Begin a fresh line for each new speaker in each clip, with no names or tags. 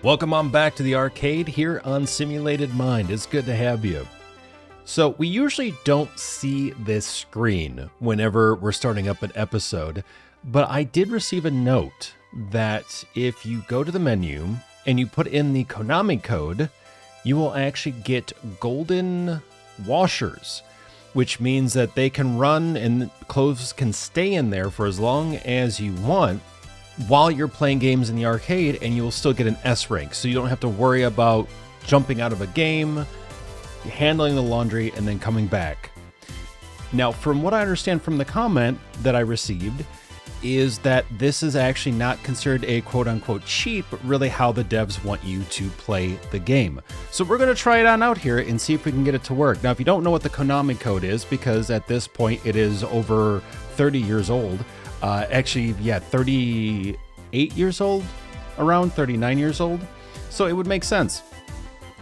Welcome on back to the arcade here on Simulated Mind. It's good to have you. So we usually don't see this screen whenever we're starting up an episode, but I did receive a note that if you go to the menu and you put in the Konami code, you will actually get golden washers, which means that they can run and clothes can stay in there for as long as you want while you're playing games in the arcade, and you will still get an S rank. So you don't have to worry about jumping out of a game, handling the laundry, and then coming back. Now, from what I understand from the comment that I received, is that this is actually not considered a quote-unquote cheat, but really how the devs want you to play the game. So we're going to try it on out here and see if we can get it to work. Now, if you don't know what the Konami code is, because at this point it is over 30 years old, actually, yeah, 38 years old, around 39 years old. So it would make sense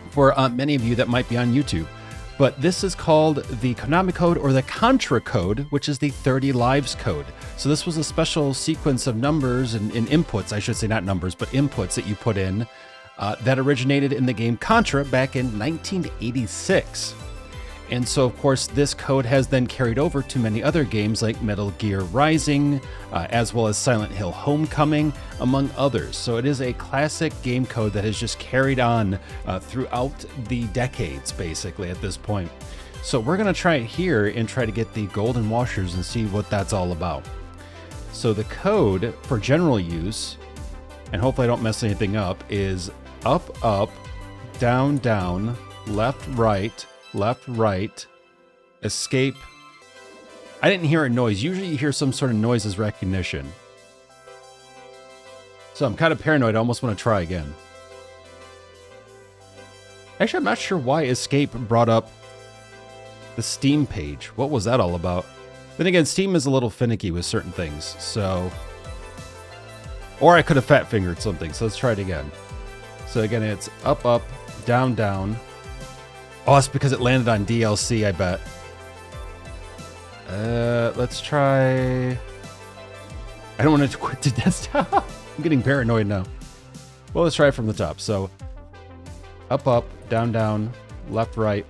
for many of you that might be on YouTube. But this is called the Konami code, or the Contra code, which is the 30 lives code. So this was a special sequence of numbers and inputs, I should say not numbers, but inputs that you put in that originated in the game Contra back in 1986. And so, of course, this code has then carried over to many other games like Metal Gear Rising, as well as Silent Hill Homecoming, among others. So it is a classic game code that has just carried on throughout the decades, basically, at this point. So we're going to try it here and try to get the golden washers and see what that's all about. So the code for general use, and hopefully I don't mess anything up, is up, up, down, down, left, right, escape. I didn't hear a noise. Usually you hear some sort of noise as recognition. So I'm kind of paranoid. I almost want to try again. Actually, I'm not sure why escape brought up the Steam page. What was that all about? Then again, Steam is a little finicky with certain things, so... Or I could have fat fingered something, so let's try it again. So again, it's up, up, down, down. Oh, it's because it landed on DLC, I bet. Let's try... I don't want to quit the desktop. I'm getting paranoid now. Well, let's try it from the top. So, up, up, down, down, left, right,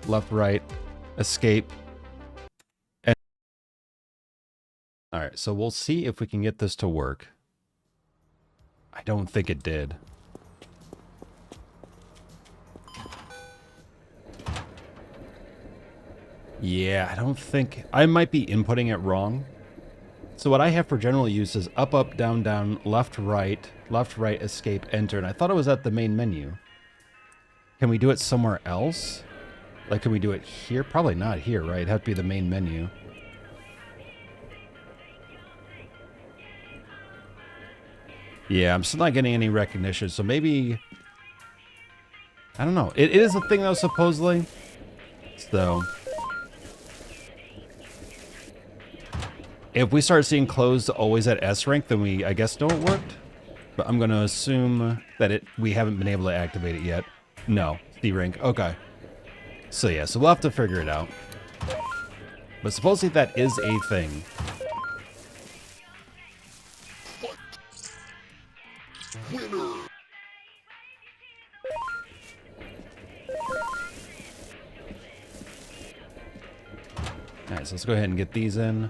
escape. And... Alright, so we'll see if we can get this to work. I don't think it did. Yeah, I don't think... I might be inputting it wrong. So what I have for general use is up, up, down, down, left, right, escape, enter. And I thought it was at the main menu. Can we do it somewhere else? Like, can we do it here? Probably not here, right? It'd have to be the main menu. Yeah, I'm still not getting any recognition, so maybe... I don't know. It is a thing, though, supposedly. So... If we start seeing clothes always at S rank, then we, I guess, know it worked. But I'm going to assume that we haven't been able to activate it yet. No, D rank. Okay. So yeah, so we'll have to figure it out. But supposedly that is a thing. Alright, so let's go ahead and get these in.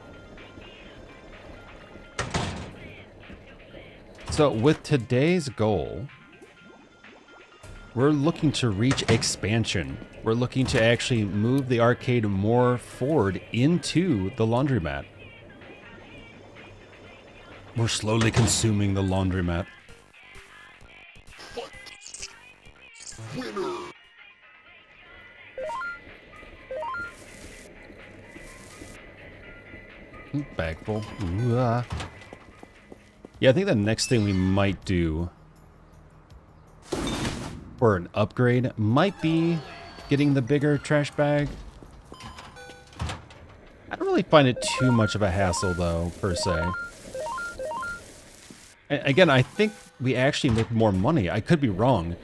So with today's goal, we're looking to reach expansion. We're looking to actually move the arcade more forward into the laundromat. We're slowly consuming the laundromat. Bag full. Ooh, ah. Yeah, I think the next thing we might do for an upgrade might be getting the bigger trash bag. I don't really find it too much of a hassle, though, per se. And again, I think we actually make more money. I could be wrong,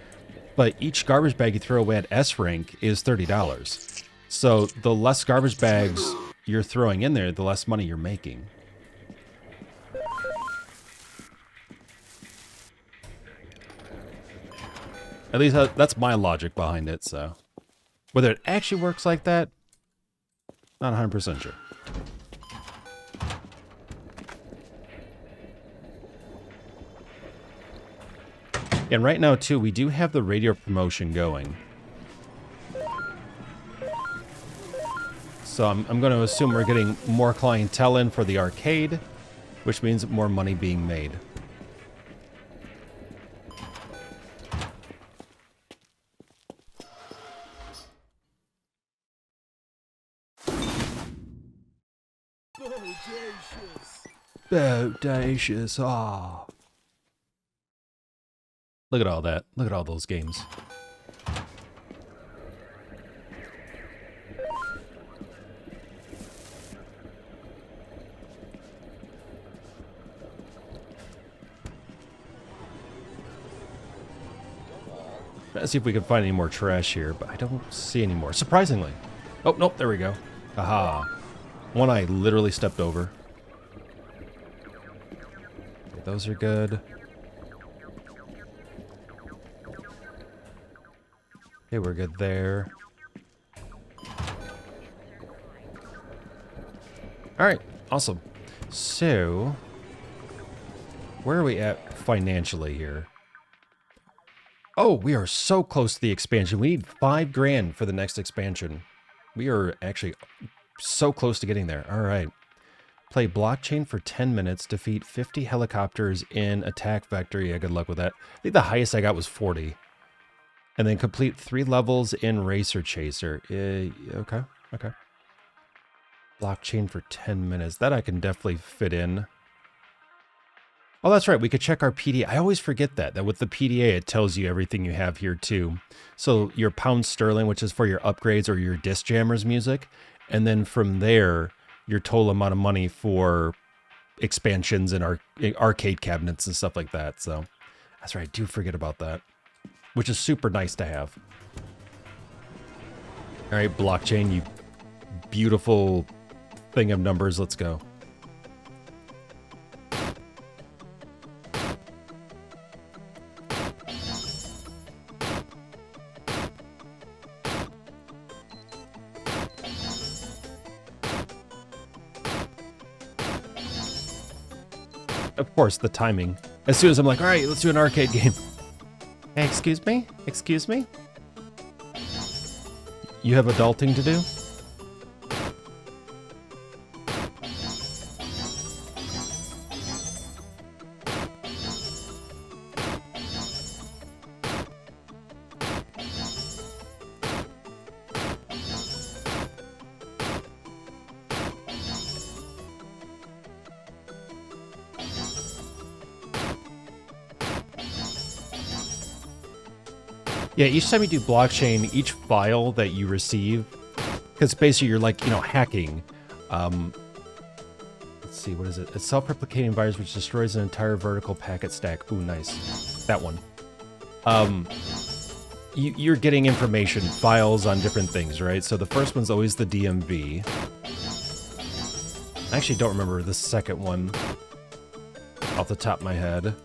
but each garbage bag you throw away at S rank is $30. So the less garbage bags you're throwing in there, the less money you're making. At least that's my logic behind it, so. Whether it actually works like that, not 100% sure. And right now, too, we do have the radio promotion going. So I'm going to assume we're getting more clientele in for the arcade, which means more money being made. Bodacious. Ah. Look at all that. Look at all those games. Let's see if we can find any more trash here, but I don't see any more. Surprisingly. Oh, nope, there we go. Aha. One I literally stepped over. Okay, those are good. Okay, we're good there. Alright, awesome. So, where are we at financially here? Oh, we are so close to the expansion. We need 5 grand for the next expansion. We are actually so close to getting there. All right. Play blockchain for 10 minutes. Defeat 50 helicopters in attack vector. Yeah, good luck with that. I think the highest I got was 40. And then complete 3 levels in Racer Chaser. Okay. Blockchain for 10 minutes. That I can definitely fit in. Oh, that's right. We could check our PDA. I always forget that with the PDA, it tells you everything you have here too. So your pound sterling, which is for your upgrades or your disc jammers music. And then from there, your total amount of money for expansions and arcade cabinets and stuff like that. So that's right. I do forget about that, which is super nice to have. All right, blockchain, you beautiful thing of numbers. Let's go. Of course, the timing. As soon as I'm like, all right, let's do an arcade game. Hey, excuse me? Excuse me? You have adulting to do? Yeah, each time you do blockchain, each file that you receive, because basically you're like, hacking. Let's see, what is it? A self-replicating virus which destroys an entire vertical packet stack. Ooh, nice. That one. You're getting information, files on different things, right? So the first one's always the DMV. I actually don't remember the second one off the top of my head.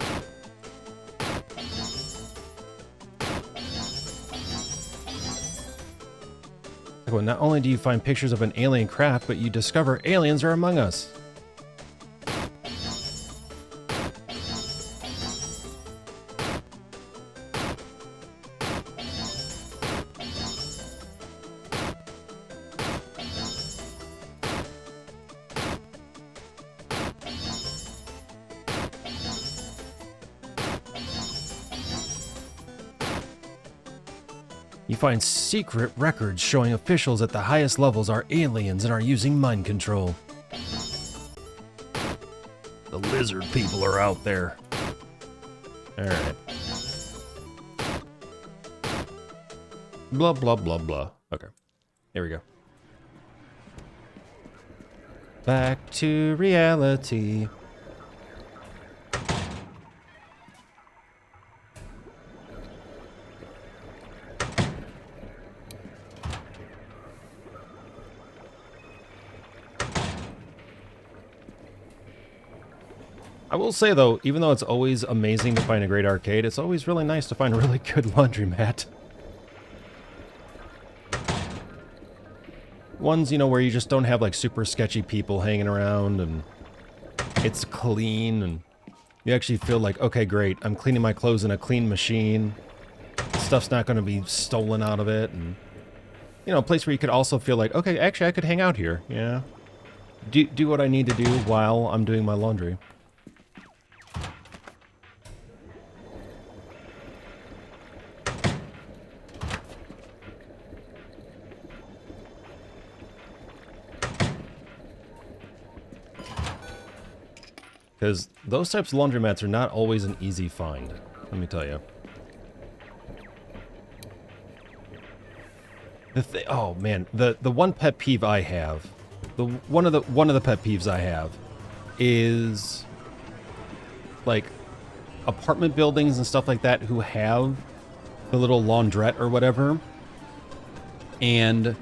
Well, not only do you find pictures of an alien craft, but you discover aliens are among us. You find secret records showing officials at the highest levels are aliens and are using mind control. The lizard people are out there. Alright. Blah, blah, blah, blah. Okay. Here we go. Back to reality. I will say, though, even though it's always amazing to find a great arcade, it's always really nice to find a really good laundromat. Ones, you know, where you just don't have, like, super sketchy people hanging around, and it's clean, and you actually feel like, okay, great, I'm cleaning my clothes in a clean machine. Stuff's not going to be stolen out of it, and, you know, a place where you could also feel like, okay, actually, I could hang out here, yeah. Do what I need to do while I'm doing my laundry. Because those types of laundromats are not always an easy find, let me tell you. Oh man, the one pet peeve I have, one of the pet peeves I have is like apartment buildings and stuff like that who have the little laundrette or whatever, and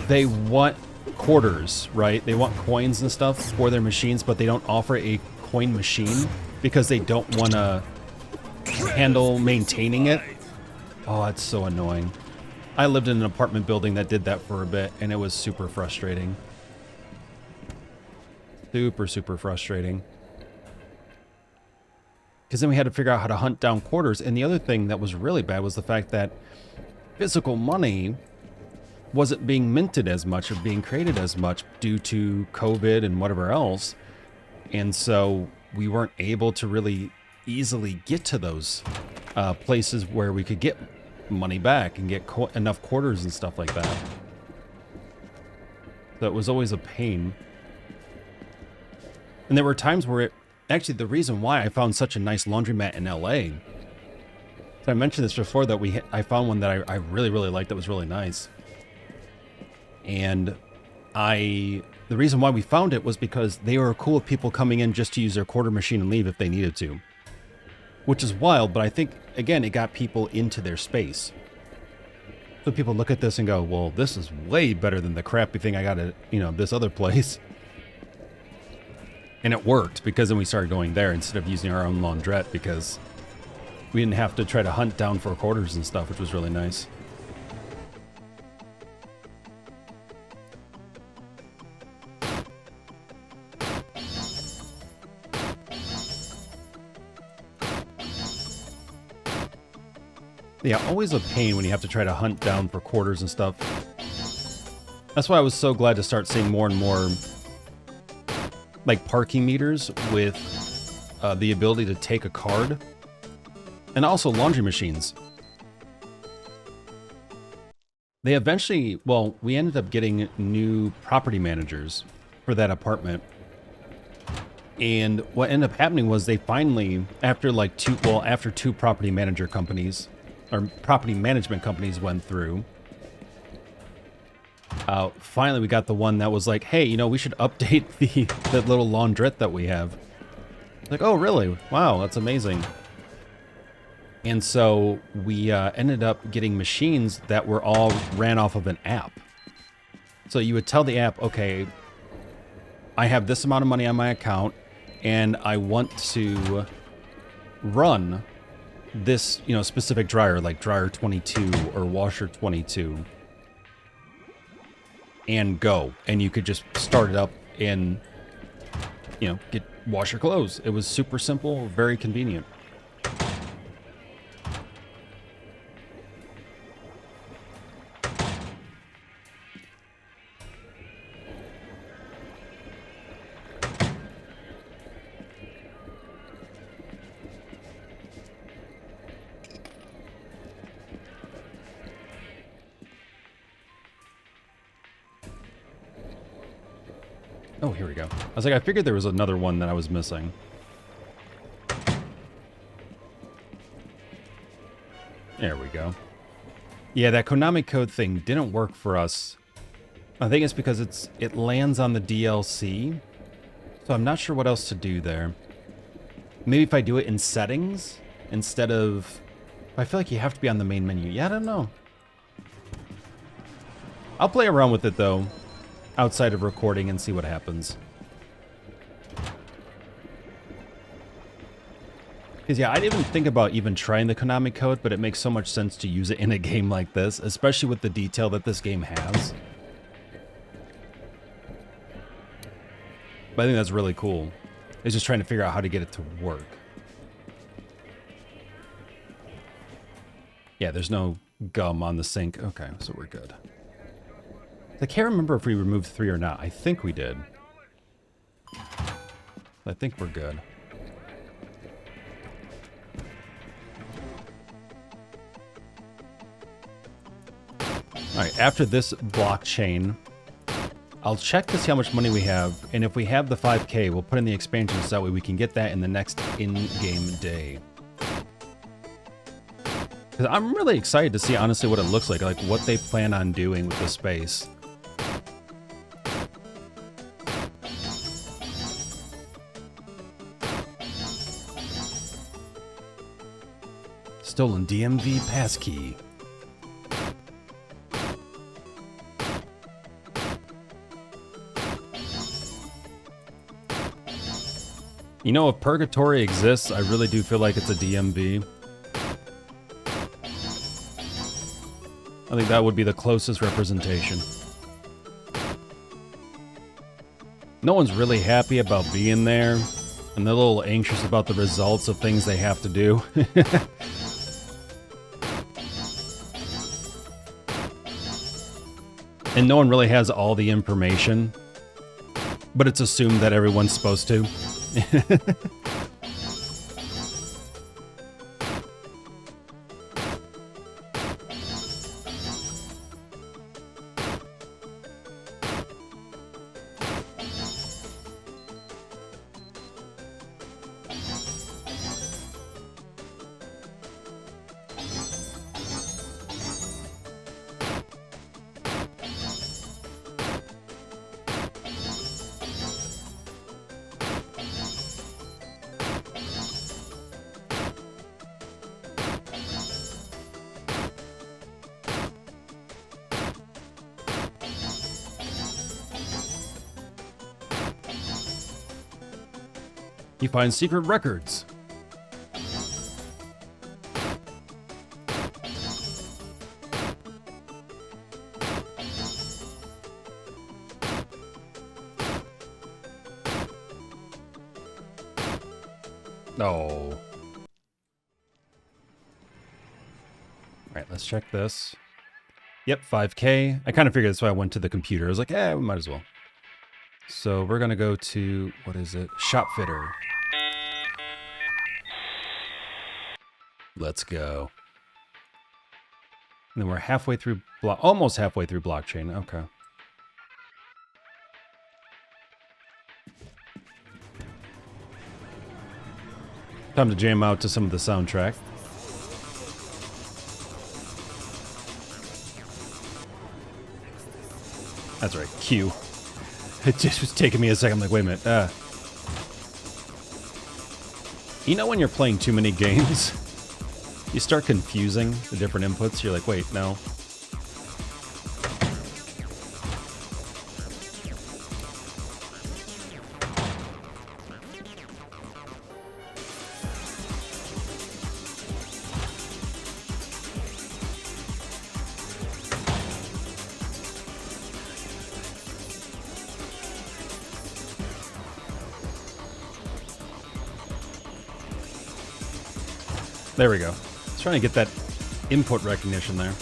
they want quarters, right? They want coins and stuff for their machines, but they don't offer a coin machine because they don't want to handle maintaining it. Oh, that's so annoying. I lived in an apartment building that did that for a bit, and it was super frustrating. Super frustrating. Because then we had to figure out how to hunt down quarters, and the other thing that was really bad was the fact that physical money wasn't being minted as much or being created as much due to COVID and whatever else. And so we weren't able to really easily get to those places where we could get money back and get enough quarters and stuff like that. So it was always a pain. And there were times where actually the reason why I found such a nice laundromat in LA, so I mentioned this before, that I found one that I really liked that was really nice. And the reason why we found it was because they were cool with people coming in just to use their quarter machine and leave if they needed to. Which is wild, but I think, again, it got people into their space. So people look at this and go, well, this is way better than the crappy thing I got at, you know, this other place. And it worked, because then we started going there instead of using our own laundrette, because we didn't have to try to hunt down for quarters and stuff, which was really nice. Yeah, always a pain when you have to try to hunt down for quarters and stuff. That's why I was so glad to start seeing more and more like parking meters with the ability to take a card. And also laundry machines. They eventually, well, we ended up getting new property managers for that apartment. And what ended up happening was they finally, after two property manager companies, or property management companies went through, finally we got the one that was like, hey, you know, we should update the little laundrette that we have. Like, oh, really? Wow, that's amazing. And so we ended up getting machines that were all ran off of an app. So you would tell the app, okay, I have this amount of money on my account, and I want to run this, you know, specific dryer, like dryer 22 or washer 22, and go. And you could just start it up and, you know, wash your clothes. It was super simple, very convenient. Oh, here we go. I was like, I figured there was another one that I was missing. There we go. Yeah, that Konami code thing didn't work for us. I think it's because it lands on the DLC. So I'm not sure what else to do there. Maybe if I do it in settings instead of... I feel like you have to be on the main menu. Yeah, I don't know. I'll play around with it, though, outside of recording and see what happens. Because yeah, I didn't even think about even trying the Konami code, but it makes so much sense to use it in a game like this, especially with the detail that this game has. But I think that's really cool. It's just trying to figure out how to get it to work. Yeah, there's no gum on the sink. Okay, so we're good. I can't remember if we removed 3 or not. I think we did. I think we're good. Alright, after this blockchain, I'll check to see how much money we have, and if we have the 5K, we'll put in the expansion so that way we can get that in the next in-game day. Because I'm really excited to see, honestly, what it looks like what they plan on doing with the space. Stolen DMV passkey. You know, if Purgatory exists, I really do feel like it's a DMV. I think that would be the closest representation. No one's really happy about being there, and they're a little anxious about the results of things they have to do. And no one really has all the information, but it's assumed that everyone's supposed to. He finds secret records. Oh. Alright, let's check this. Yep, 5K. I kind of figured that's why I went to the computer. I was like, we might as well. So we're going to go to, what is it? Shop Fitter. Let's go. And then we're halfway through, almost halfway through blockchain. Okay. Time to jam out to some of the soundtrack. That's right, Q. It just was taking me a second. I'm like, wait a minute. You know when you're playing too many games, you start confusing the different inputs. You're like, wait, no. There we go. I was trying to get that input recognition there.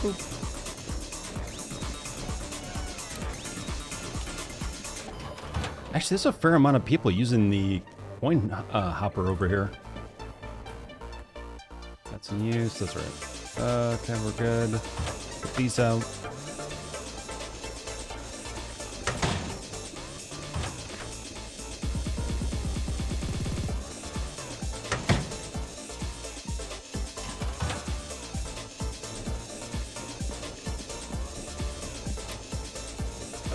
Oop. Actually, there's a fair amount of people using the coin hopper over here. That's in use. That's right. Okay, we're good. Put these out.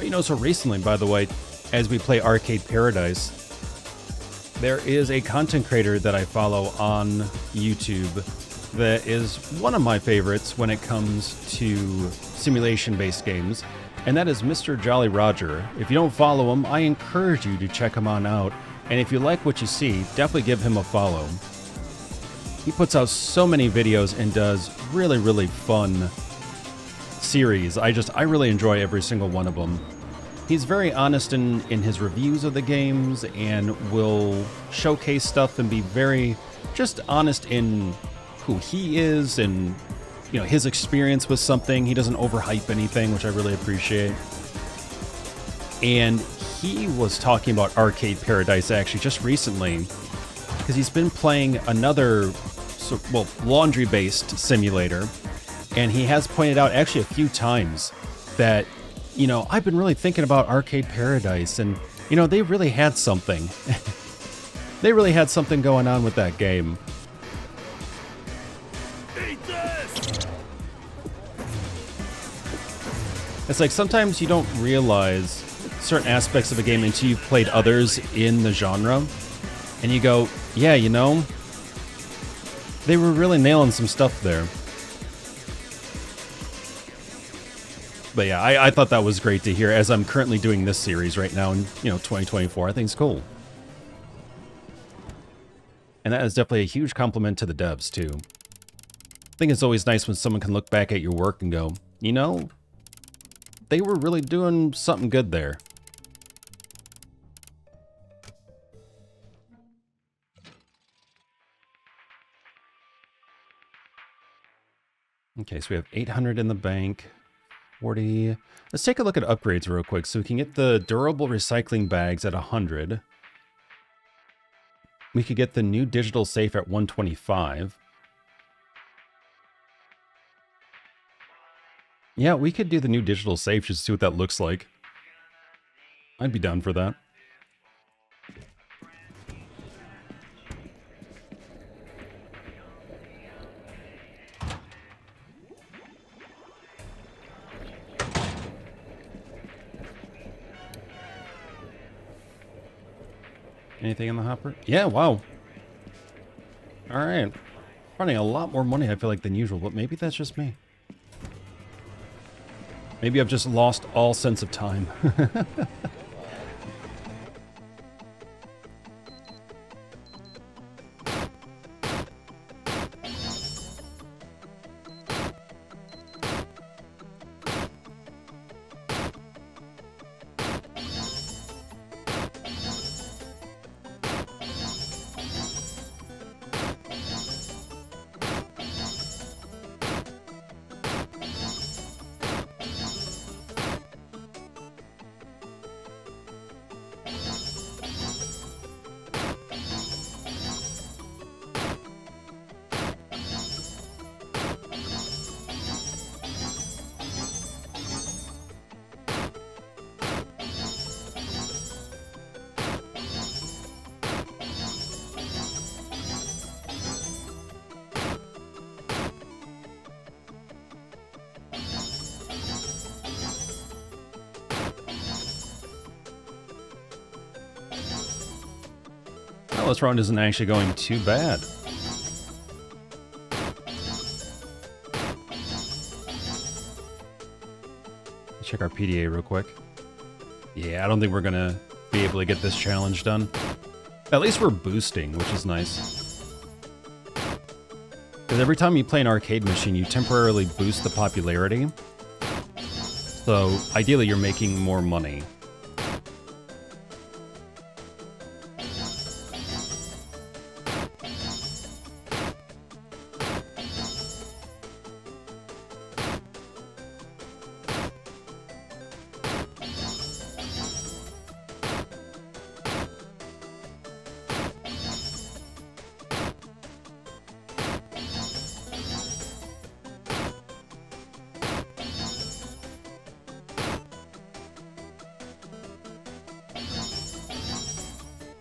You know, so recently, by the way, as we play Arcade Paradise, there is a content creator that I follow on YouTube that is one of my favorites when it comes to simulation-based games, and that is Mr. Jolly Roger. If you don't follow him, I encourage you to check him on out. And if you like what you see, definitely give him a follow. He puts out so many videos and does really, really fun series. I really enjoy every single one of them. He's very honest in his reviews of the games and will showcase stuff and be very just honest in who he is and, you know, his experience with something. He doesn't overhype anything, which I really appreciate. And he was talking about Arcade Paradise actually just recently because he's been playing another, laundry-based simulator. And he has pointed out actually a few times that, you know, I've been really thinking about Arcade Paradise, and, you know, they really had something. They really had something going on with that game. It's like sometimes you don't realize certain aspects of a game until you've played others in the genre, and you go, yeah, you know, they were really nailing some stuff there. But yeah, I thought that was great to hear, as I'm currently doing this series right now in, you know, 2024. I think it's cool. And that is definitely a huge compliment to the devs, too. I think it's always nice when someone can look back at your work and go, you know, they were really doing something good there. Okay, so we have 800 in the bank. 40. Let's take a look at upgrades real quick. So we can get the durable recycling bags at 100. We could get the new digital safe at 125. Yeah, we could do the new digital safe just to see what that looks like. I'd be down for that. Anything in the hopper? Yeah, wow. Alright. Running a lot more money, I feel like, than usual, but maybe that's just me. Maybe I've just lost all sense of time. Well, this round isn't actually going too bad. Check our PDA real quick. Yeah, I don't think we're gonna be able to get this challenge done. At least we're boosting, which is nice. Because every time you play an arcade machine, you temporarily boost the popularity. So, ideally, you're making more money.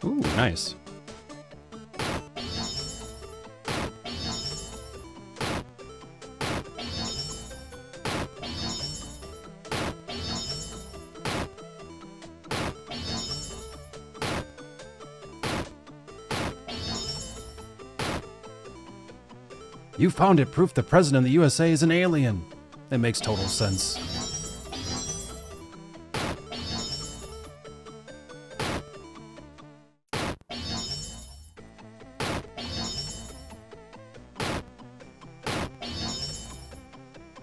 Ooh, nice. You found it, proof the president of the USA is an alien. That makes total sense.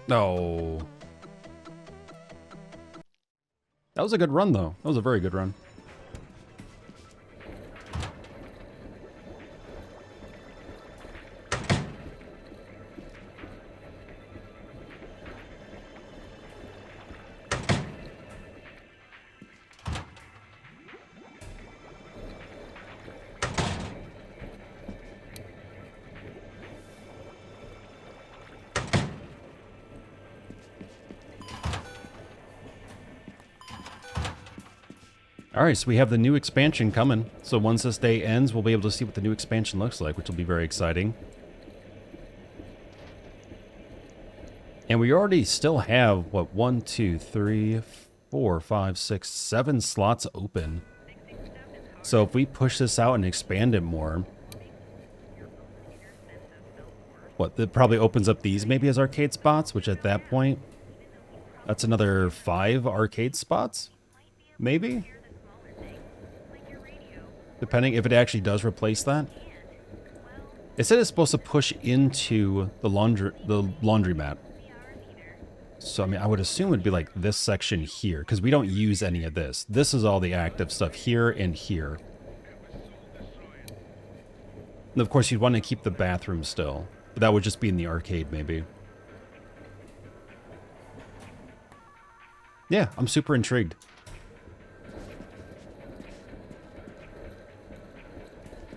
No. That was a good run, though. That was a very good run. Alright, so we have the new expansion coming. So once this day ends, we'll be able to see what the new expansion looks like, which will be very exciting. And we already still have, what, 1, 2, 3, 4, 5, 6, 7 slots open. So if we push this out and expand it more, what, that probably opens up these maybe as arcade spots, which at that point, that's another 5 arcade spots? Maybe? Depending if it actually does replace that. It said it's supposed to push into the laundromat. So, I mean, I would assume it'd be like this section here, because we don't use any of this. This is all the active stuff here and here. And of course, you'd want to keep the bathroom still, but that would just be in the arcade, maybe. Yeah, I'm super intrigued.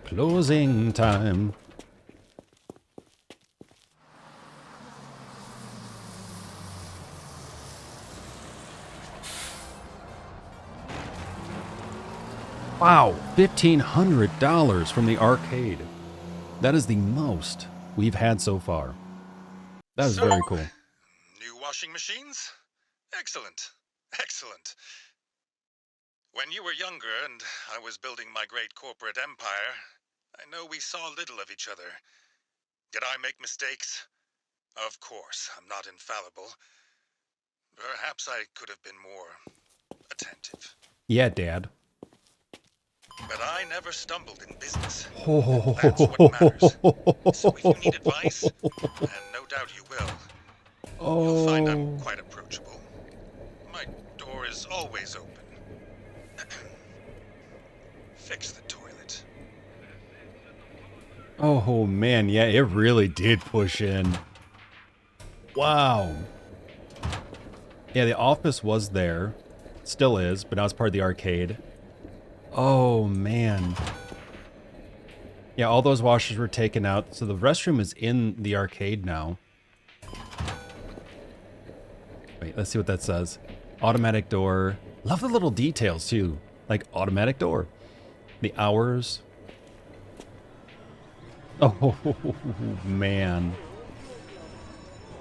Closing time. Wow, $1,500 from the arcade. That is the most we've had so far. That is very cool.
New washing machines? Excellent. Excellent. When you were younger and I was building my great corporate empire, I know we saw little of each other. Did I make mistakes? Of course, I'm not infallible. Perhaps I could have been more attentive.
Yeah, Dad.
But I never stumbled in business. That's what matters. So if you need advice, and no doubt you will, you'll find I'm quite approachable. My door is always open. Fix the toilet.
Oh, man, yeah, it really did push in. Wow. Yeah, the office was there. Still is, but now it's part of the arcade. Oh, man. Yeah, all those washers were taken out, so the restroom is in the arcade now. Wait, let's see what that says. Automatic door. Love the little details, too. Like, automatic door. The hours. Oh, man.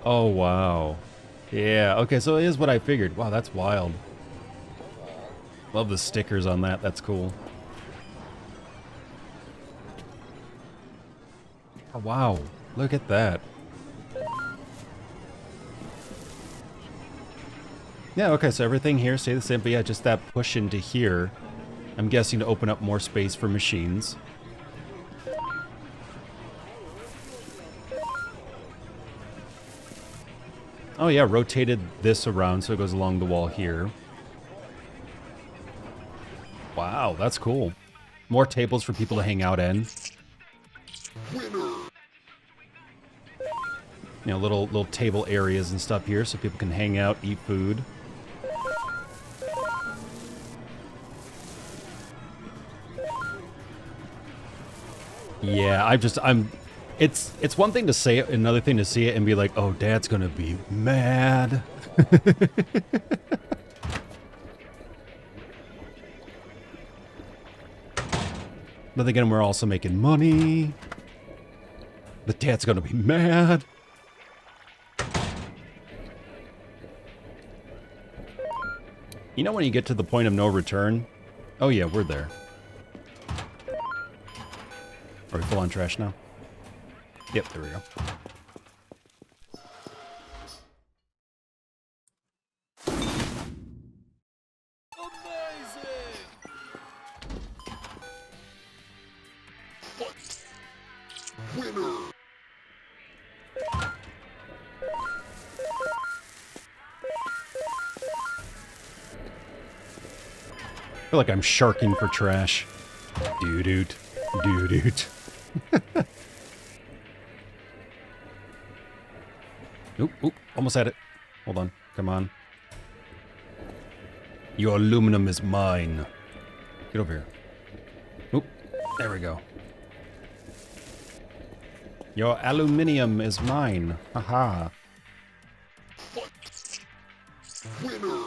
Oh, wow. Yeah, okay, so it is what I figured. Wow, that's wild. Love the stickers on that. That's cool. Oh, wow. Look at that. Yeah, okay, so everything here stay the same, but yeah, just that push into here. I'm guessing to open up more space for machines. Oh yeah, rotated this around so it goes along the wall here. Wow, that's cool. More tables for people to hang out in. You know, little table areas and stuff here so people can hang out, eat food. Yeah, it's one thing to say it, another thing to see it and be like, oh, Dad's gonna be mad. But then again, we're also making money. But Dad's gonna be mad. You know when you get to the point of no return? Oh yeah, we're there. Are we full on trash now? Yep, there we go. feel like I'm sharking for trash. Doo-doot. Doo-doot. Oop, oop, almost had it. Hold on, come on. Your aluminum is mine. Get over here. Oop, there we go. Your aluminium is mine. Haha. Winner.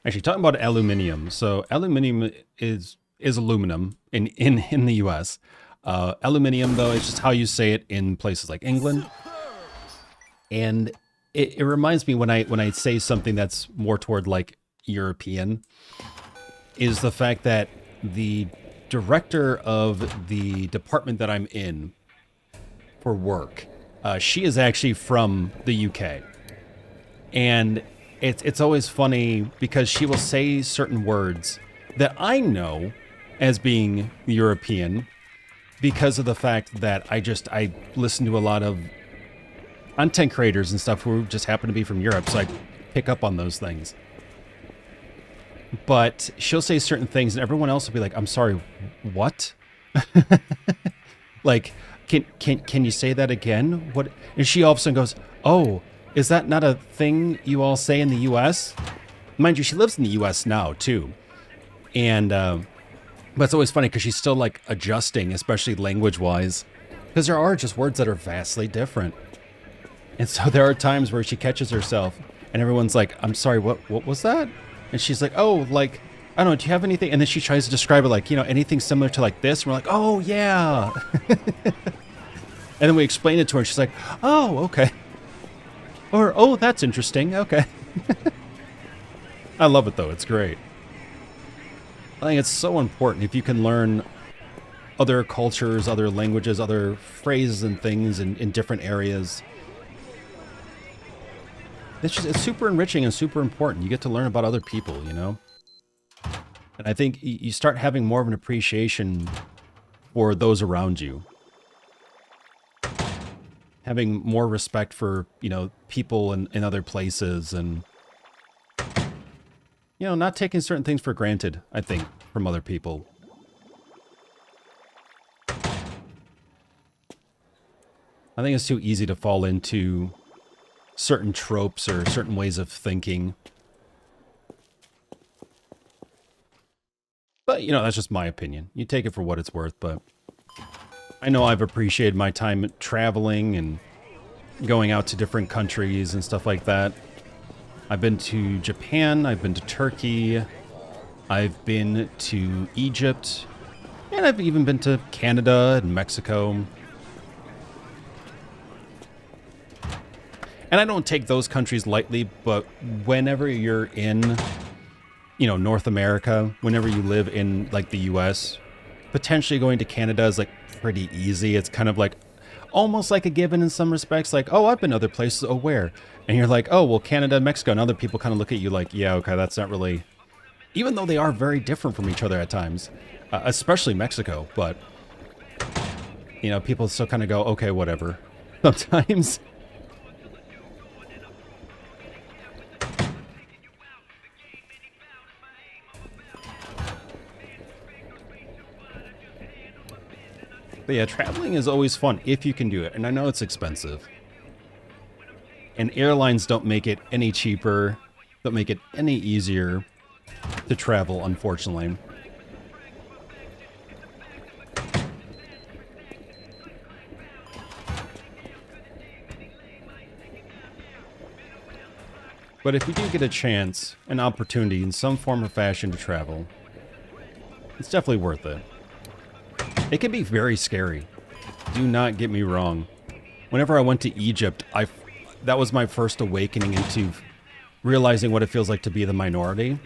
Actually, talking about aluminium. So aluminium is aluminum in the US. Aluminium, though, is just how you say it in places like England. And it reminds me when I say something that's more toward like European, is the fact that the director of the department that I'm in for work, she is actually from the UK. And it's always funny because she will say certain words that I know as being European because of the fact that I listen to a lot of content creators and stuff who just happen to be from Europe, so I pick up on those things. But she'll say certain things and everyone else will be like, I'm sorry, what? Like, can you say that again? What? And she all of a sudden goes, oh, is that not a thing you all say in the U.S.? Mind you, she lives in the U.S. now, too. And, but it's always funny because she's still, like, adjusting, especially language-wise. Because there are just words that are vastly different. And so there are times where she catches herself, and everyone's like, I'm sorry, what was that? And she's like, oh, like, I don't know, do you have anything? And then she tries to describe it like, you know, anything similar to like this. And we're like, oh, yeah. And then we explain it to her, and she's like, oh, okay. Or, oh, that's interesting. Okay. I love it, though. It's great. I think it's so important if you can learn other cultures, other languages, other phrases and things in different areas. It's super enriching and super important. You get to learn about other people, you know? And I think you start having more of an appreciation for those around you. Having more respect for, you know, people in other places and, you know, not taking certain things for granted, I think, from other people. I think it's too easy to fall into certain tropes or certain ways of thinking. But, you know, that's just my opinion. You take it for what it's worth, but I know I've appreciated my time traveling and going out to different countries and stuff like that. I've been to Japan, I've been to Turkey, I've been to Egypt, and I've even been to Canada and Mexico. And I don't take those countries lightly, but whenever you're in, you know, North America, whenever you live in, like, the U.S., potentially going to Canada is, like, pretty easy. It's kind of like, almost like a given in some respects. Like, oh, I've been other places. Oh, where? And you're like, oh, well, Canada, Mexico. And other people kind of look at you like, yeah, okay, that's not really... Even though they are very different from each other at times, especially Mexico. But, you know, people still kind of go, okay, whatever. Sometimes... But yeah, traveling is always fun if you can do it. And I know it's expensive. And airlines don't make it any cheaper, don't make it any easier to travel, unfortunately. But if you do get a chance, an opportunity in some form or fashion to travel, it's definitely worth it. It can be very scary. Do not get me wrong. Whenever I went to Egypt, that was my first awakening into realizing what it feels like to be the minority.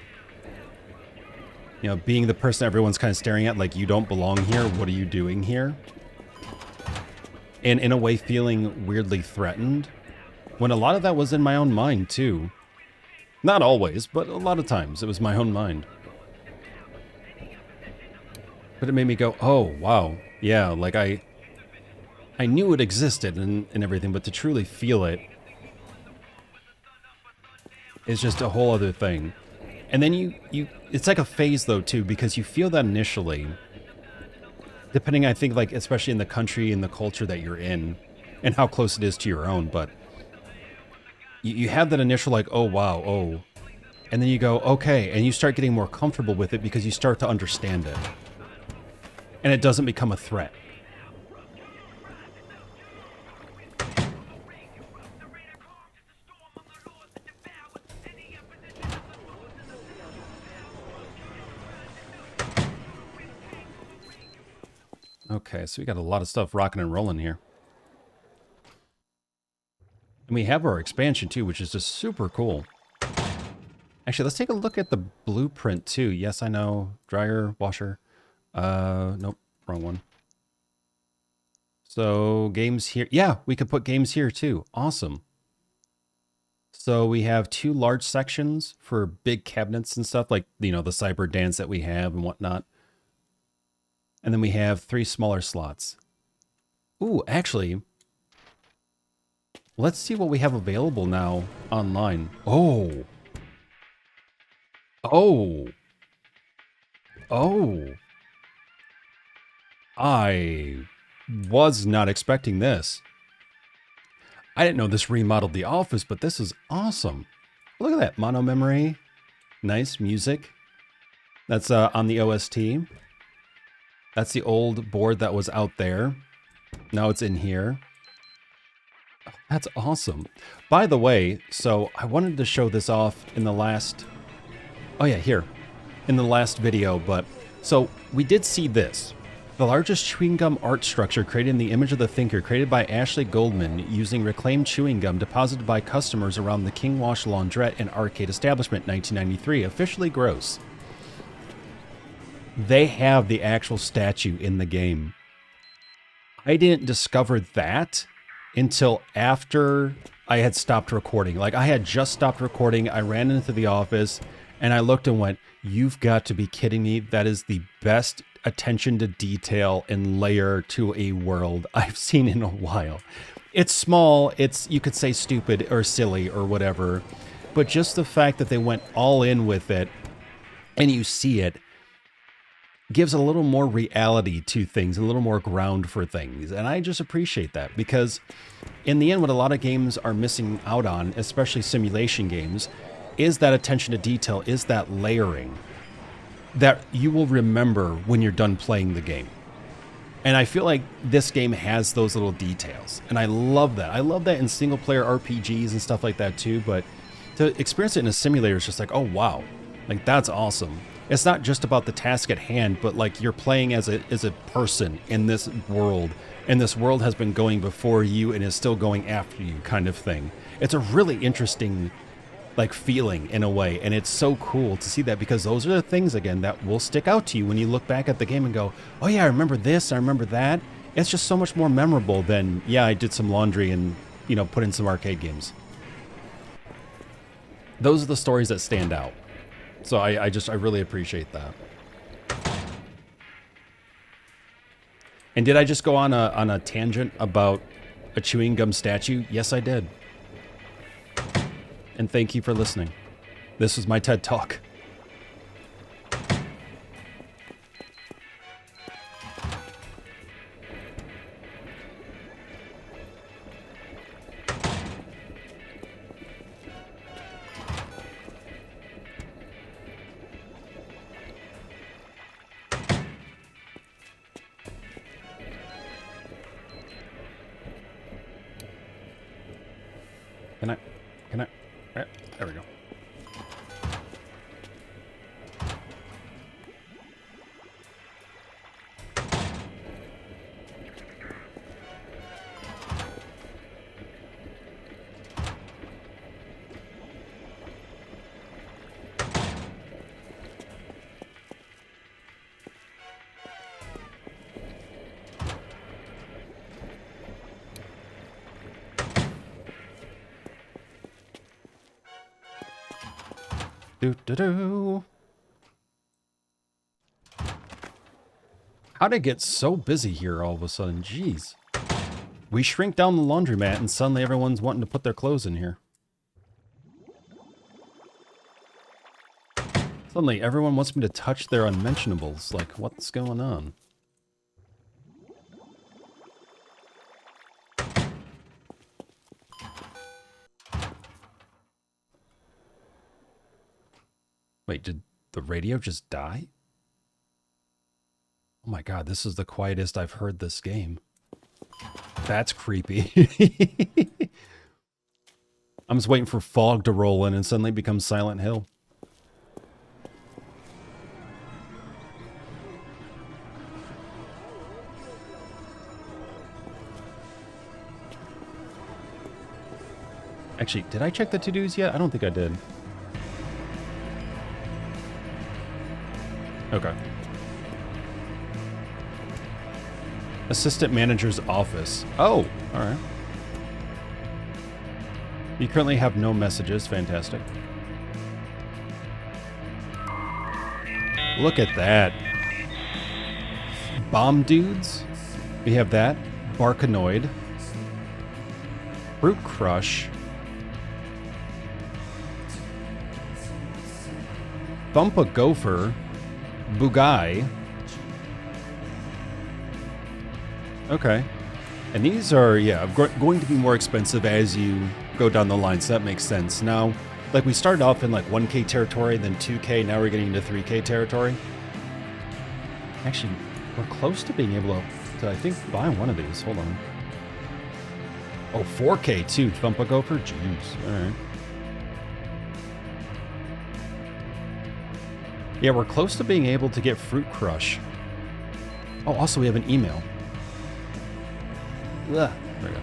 You know, being the person everyone's kind of staring at like, you don't belong here, what are you doing here? And in a way feeling weirdly threatened, when a lot of that was in my own mind too. Not always, but a lot of times it was my own mind. But it made me go, oh, wow. Yeah, like I knew it existed and everything, but to truly feel it is just a whole other thing. And then it's like a phase though too, because you feel that initially, depending, I think, like, especially in the country and the culture that you're in and how close it is to your own, but you have that initial like, oh, wow, oh, and then you go, okay, and you start getting more comfortable with it because you start to understand it. And it doesn't become a threat. Okay, so we got a lot of stuff rocking and rolling here. And we have our expansion too, which is just super cool. Actually, let's take a look at the blueprint too. Yes, I know. Dryer, washer. Nope, wrong one. So games here. Yeah, we could put games here too. Awesome. So we have 2 large sections for big cabinets and stuff, like, you know, the cyber dance that we have and whatnot. And then we have 3 smaller slots. Ooh, actually, let's see what we have available now online. Oh. Oh. Oh. I was not expecting this. I didn't know this remodeled the office, but this is awesome. Look at that, mono memory. Nice music. That's on the OST. That's the old board that was out there. Now it's in here. Oh, that's awesome. By the way, so I wanted to show this off in the last... Oh yeah, here. In the last video, but... So, we did see this. The largest chewing gum art structure created in the image of the thinker, created by Ashley Goldman using reclaimed chewing gum deposited by customers around the King Wash Laundrette and Arcade establishment, 1993. Officially gross. They have the actual statue in the game. I didn't discover that until after I had stopped recording. Like, I had just stopped recording. I ran into the office and I looked and went, you've got to be kidding me. That is the best attention to detail and layer to a world I've seen in a while. It's small. It's, you could say, stupid or silly or whatever, but just the fact that they went all in with it and you see it gives a little more reality to things, a little more ground for things. And I just appreciate that, because in the end, what a lot of games are missing out on, especially simulation games, is that attention to detail, is that layering that you will remember when you're done playing the game. And I feel like this game has those little details. And I love that. I love that in single player RPGs and stuff like that too. But to experience it in a simulator is just like, oh, wow, like that's awesome. It's not just about the task at hand, but like you're playing as a person in this world, and this world has been going before you and is still going after you, kind of thing. It's a really interesting like feeling in a way, and it's so cool to see that, because those are the things again that will stick out to you when you look back at the game and go, oh yeah, I remember this, I remember that. It's just so much more memorable than, yeah, I did some laundry and, you know, put in some arcade games. Those are the stories that stand out. So I really appreciate that. And did I just go on a tangent about a chewing gum statue? Yes, I did. And thank you for listening. This was my TED Talk. Can I? There we go. Do. How'd it get so busy here all of a sudden? Jeez. We shrink down the laundromat and suddenly everyone's wanting to put their clothes in here. Suddenly everyone wants me to touch their unmentionables. Like, what's going on? Wait, did the radio just die? Oh my god, this is the quietest I've heard this game. That's creepy. I'm just waiting for fog to roll in and suddenly become Silent Hill. Actually, did I check the to-dos yet? I don't think I did. Okay. Assistant manager's office. Oh, all right. You currently have no messages. Fantastic. Look at that. Bomb dudes. We have that. Barkanoid. Fruit Crush. Thump a Gopher. Bugai. Okay. And these are, yeah, going to be more expensive as you go down the line, so that makes sense. Now, like we started off in like 1K territory, then 2K, now we're getting into 3K territory. Actually, we're close to being able to I think, buy one of these. Hold on. Oh, 4K too, Thump a Gopher? Jeez, alright. Yeah, we're close to being able to get Fruit Crush. Oh, also we have an email. Ugh, there we go.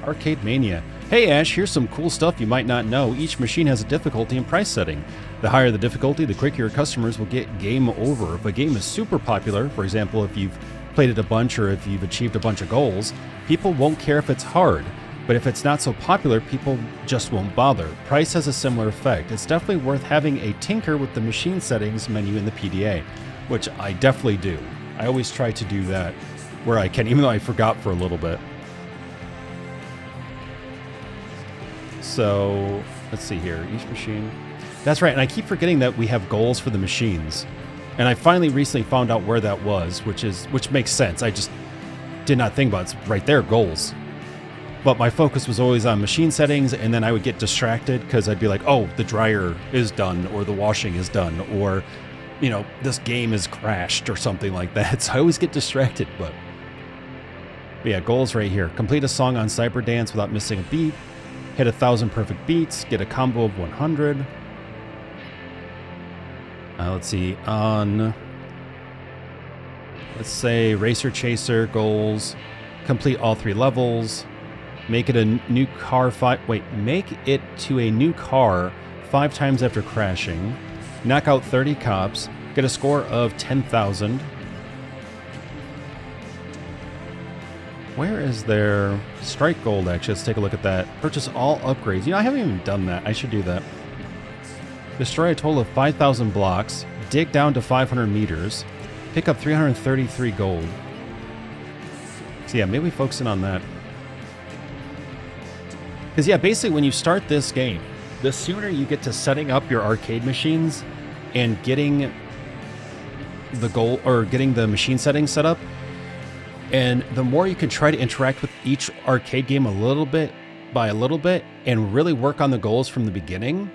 Arcade Mania. Hey Ash, here's some cool stuff you might not know. Each machine has a difficulty and price setting. The higher the difficulty, the quicker your customers will get game over. If a game is super popular, for example, if you've played it a bunch or if you've achieved a bunch of goals, people won't care if it's hard. But if it's not so popular, people just won't bother. Price has a similar effect. It's definitely worth having a tinker with the machine settings menu in the PDA, which I definitely do. I always try to do that where I can, even though I forgot for a little bit. So, let's see here. Each machine. That's right, and I keep forgetting that we have goals for the machines. And I finally recently found out where that was, which makes sense. I just did not think about it. It's right there, goals. But my focus was always on machine settings, and then I would get distracted because I'd be like, oh, the dryer is done, or the washing is done, or, you know, this game is crashed, or something like that. So I always get distracted, but yeah, goals right here. Complete a song on Cyber Dance without missing a beat. Hit 1,000 perfect beats. Get a combo of 100. Let's see, on, let's say, Racer Chaser goals. Complete all 3 levels. Make it a new car make it to a new car 5 times after crashing. Knock out 30 cops. Get a score of 10,000. Where is their strike gold, actually? Let's take a look at that. Purchase all upgrades. You know, I haven't even done that. I should do that. Destroy a total of 5,000 blocks. Dig down to 500 meters. Pick up 333 gold. So yeah, maybe focus in on that. Because yeah, basically when you start this game, the sooner you get to setting up your arcade machines and getting the goal or getting the machine settings set up, and the more you can try to interact with each arcade game a little bit by a little bit and really work on the goals from the beginning,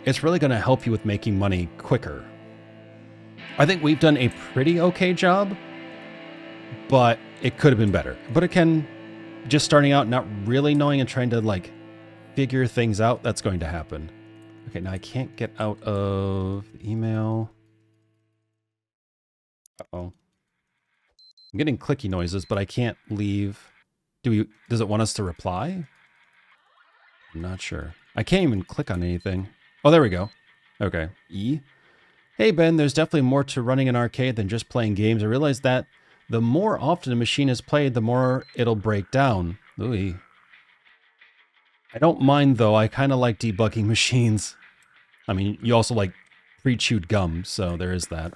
it's really going to help you with making money quicker. I think we've done a pretty okay job, but it could have been better. But again, just starting out, not really knowing and trying to like figure things out, that's going to happen. Okay, now I can't get out of the email. Uh-oh. I'm getting clicky noises, but I can't leave. Does it want us to reply? I'm not sure. I can't even click on anything. Oh, there we go. Okay. E. Hey, Ben, there's definitely more to running an arcade than just playing games. I realize that the more often a machine is played, the more it'll break down. Ooh. I don't mind, though. I kind of like debugging machines. I mean, you also like pre-chewed gum, so there is that.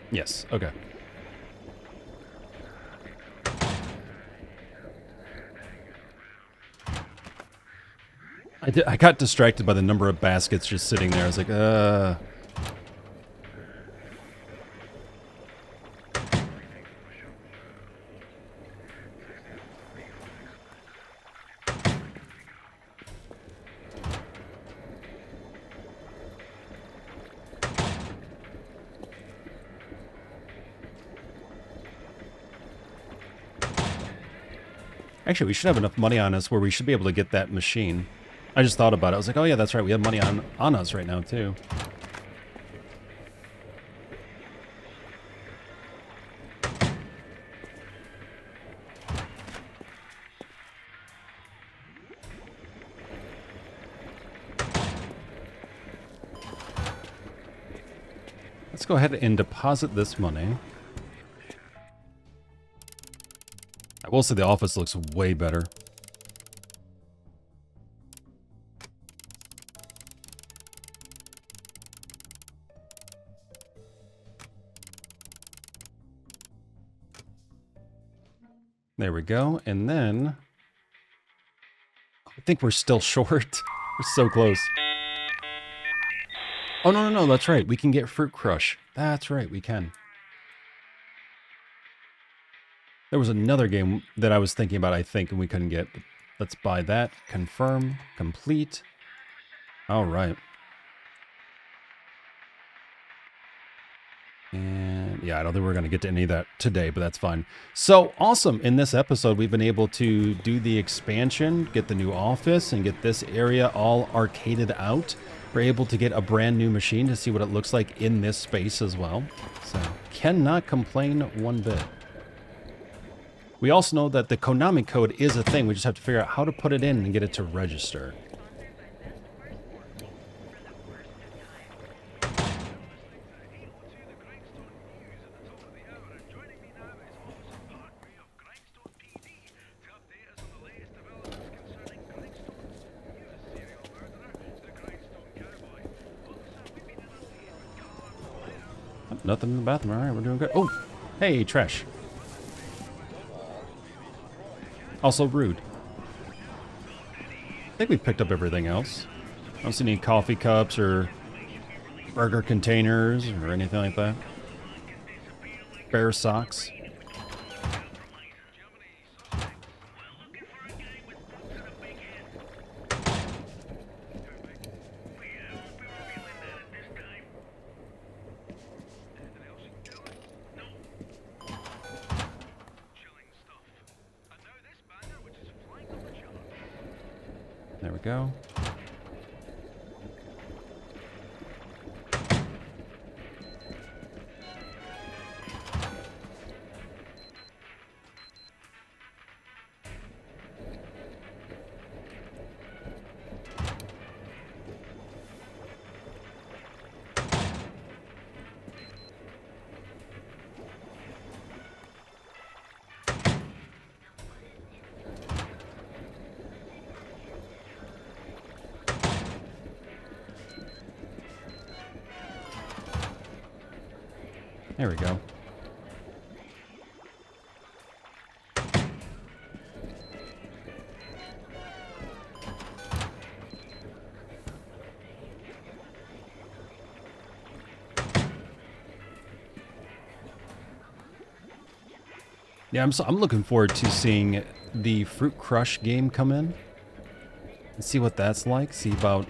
Yes, okay. I got distracted by the number of baskets just sitting there. I was like, Actually, we should have enough money on us where we should be able to get that machine. I just thought about it. I was like, oh yeah, that's right. We have money on us right now, too. Let's go ahead and deposit this money. I will say the office looks way better. There we go. And then I think we're still short. We're so close. Oh, no, that's right. We can get Fruit Crush. That's right, we can. There was another game that I was thinking about, I think, and we couldn't get. But let's buy that. Confirm. Complete. All right. And yeah, I don't think we're going to get to any of that today, but that's fine. So awesome. In this episode, we've been able to do the expansion, get the new office, and get this area all arcaded out. We're able to get a brand new machine to see what it looks like in this space as well. So cannot complain one bit. We also know that the Konami code is a thing. We just have to figure out how to put it in and get it to register. Nothing in the bathroom. All right, we're doing good. Oh, hey, trash. Also rude. I think we picked up everything else. I don't see any coffee cups or burger containers or anything like that. Bear socks. There we go. There we go. Yeah, I'm looking forward to seeing the Fruit Crush game come in and see what that's like. See about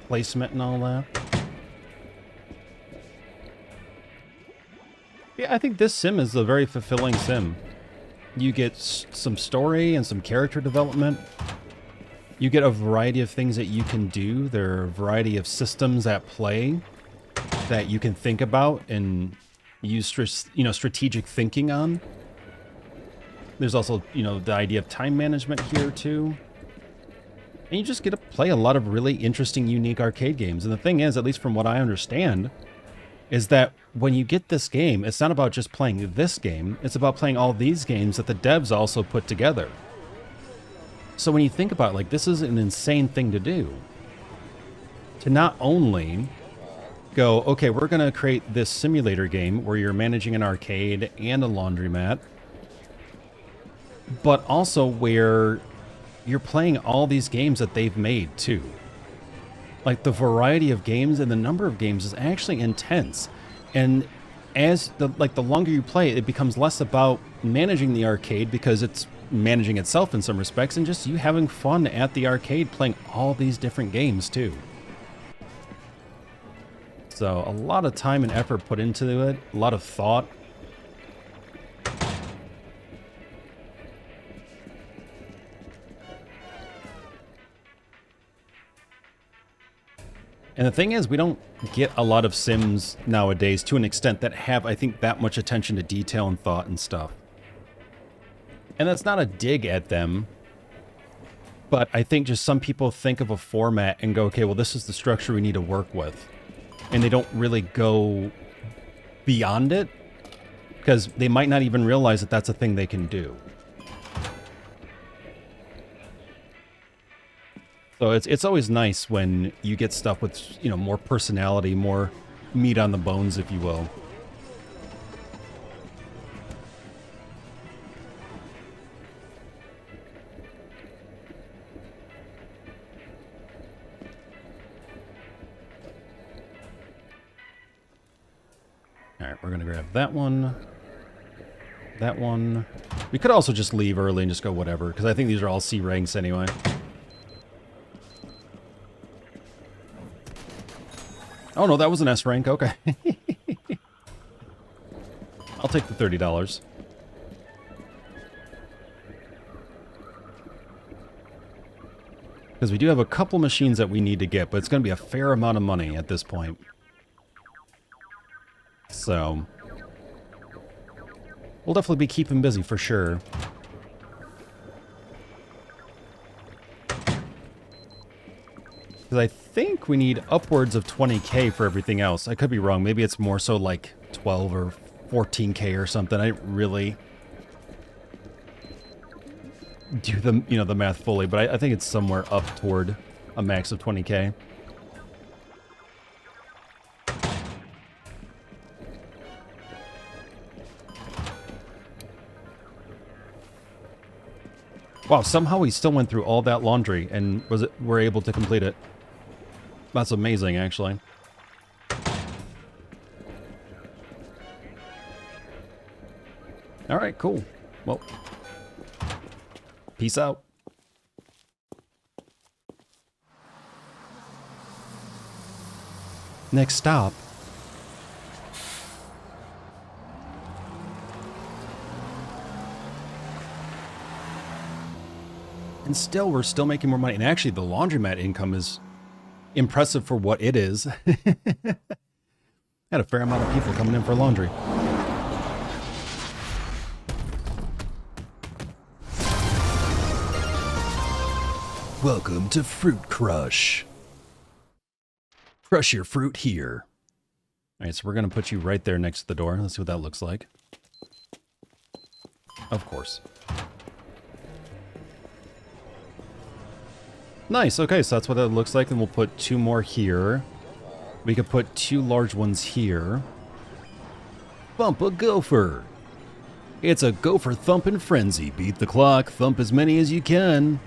placement and all that. Yeah, I think this sim is a very fulfilling sim. You get some story and some character development. You get a variety of things that you can do. There are a variety of systems at play that you can think about and use, strategic thinking on. There's also, the idea of time management here too. And you just get to play a lot of really interesting, unique arcade games. And the thing is, at least from what I understand, is that when you get this game, it's not about just playing this game. It's about playing all these games that the devs also put together. So when you think about it, like, this is an insane thing to do. To not only go, okay, we're going to create this simulator game where you're managing an arcade and a laundromat, but also where you're playing all these games that they've made too. Like, the variety of games and the number of games is actually intense. And as the longer you play, it becomes less about managing the arcade, because it's managing itself in some respects, and just you having fun at the arcade playing all these different games too. So a lot of time and effort put into it, a lot of thought. And the thing is, we don't get a lot of sims nowadays to an extent that have, I think, that much attention to detail and thought and stuff. And that's not a dig at them, but I think just some people think of a format and go, okay, well, this is the structure we need to work with. And they don't really go beyond it, because they might not even realize that that's a thing they can do. So it's always nice when you get stuff with, more personality, more meat on the bones, if you will. Alright, we're going to grab that one. That one. We could also just leave early and just go whatever, because I think these are all C ranks anyway. Oh no, that was an S rank, okay. I'll take the $30. Because we do have a couple machines that we need to get, but it's going to be a fair amount of money at this point. So we'll definitely be keeping busy for sure. Because I think we need upwards of 20k for everything else. I could be wrong. Maybe it's more so like 12 or 14k or something. I didn't really do the math fully, but I think it's somewhere up toward a max of 20k. Wow, somehow we still went through all that laundry and were able to complete it. That's amazing, actually. Alright, cool. Well, peace out. Next stop. And still, we're still making more money. And actually, the laundromat income is impressive for what it is. Had a fair amount of people coming in for laundry. Welcome to Fruit Crush. Crush your fruit here. All right, so we're going to put you right there next to the door. Let's see what that looks like. Of course. Nice, okay, so that's what it looks like, and we'll put 2 more here. We could put 2 large ones here. Bump a gopher. It's a gopher thumping frenzy. Beat the clock, thump as many as you can.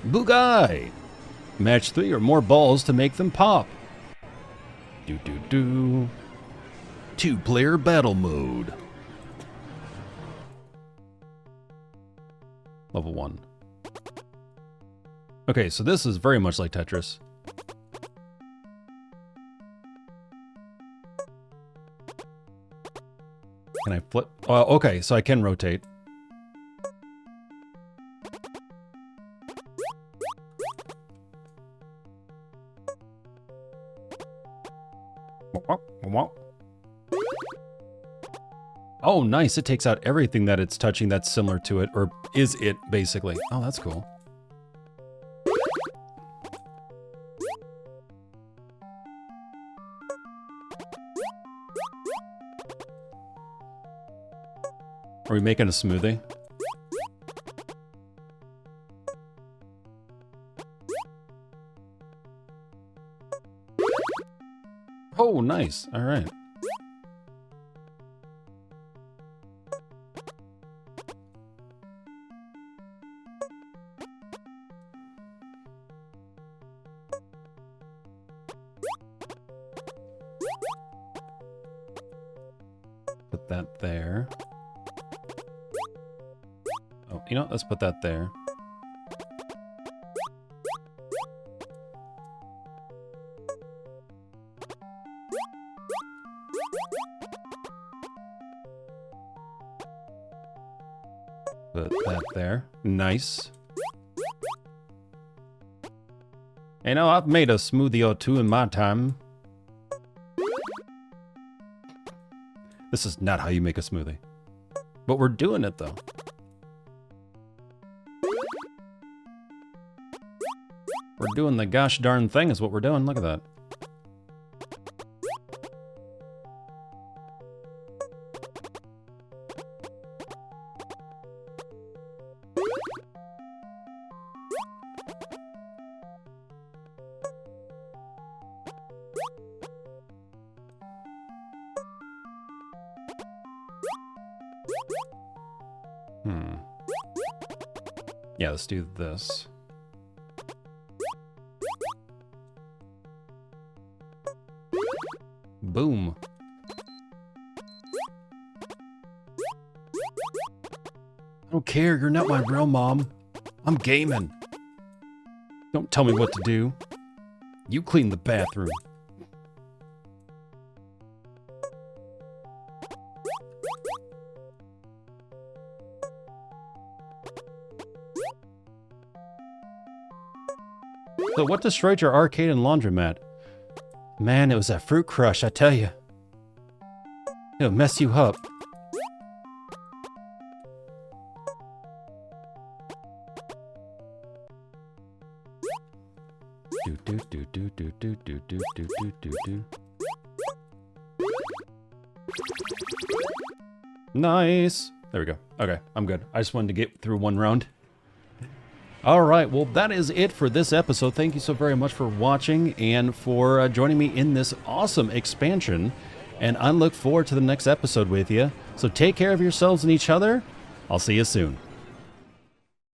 Boogie! Match 3 or more balls to make them pop. Do. 2-player battle mode. Level 1. Okay, so this is very much like Tetris. Can I flip? Oh, okay, so I can rotate. Oh, nice. It takes out everything that it's touching that's similar to it, or is it, basically. Oh, that's cool. Are we making a smoothie? Oh, nice. All right. Put that there. Oh, you know, let's put that there. Put that there. Nice. You know, I've made a smoothie or two in my time. This is not how you make a smoothie. But we're doing it, though. We're doing the gosh darn thing is what we're doing. Look at that. Yeah, let's do this. Boom. I don't care, you're not my real mom. I'm gaming. Don't tell me what to do. You clean the bathroom. So what destroyed your arcade and laundromat? Man, it was that fruit crush, I tell you. It'll mess you up. Do do do do do do do do do do do do. Nice. There we go. Okay, I'm good. I just wanted to get through one round. All right, well, that is it for this episode. Thank you so very much for watching and for joining me in this awesome expansion. And I look forward to the next episode with you. So take care of yourselves and each other. I'll see you soon.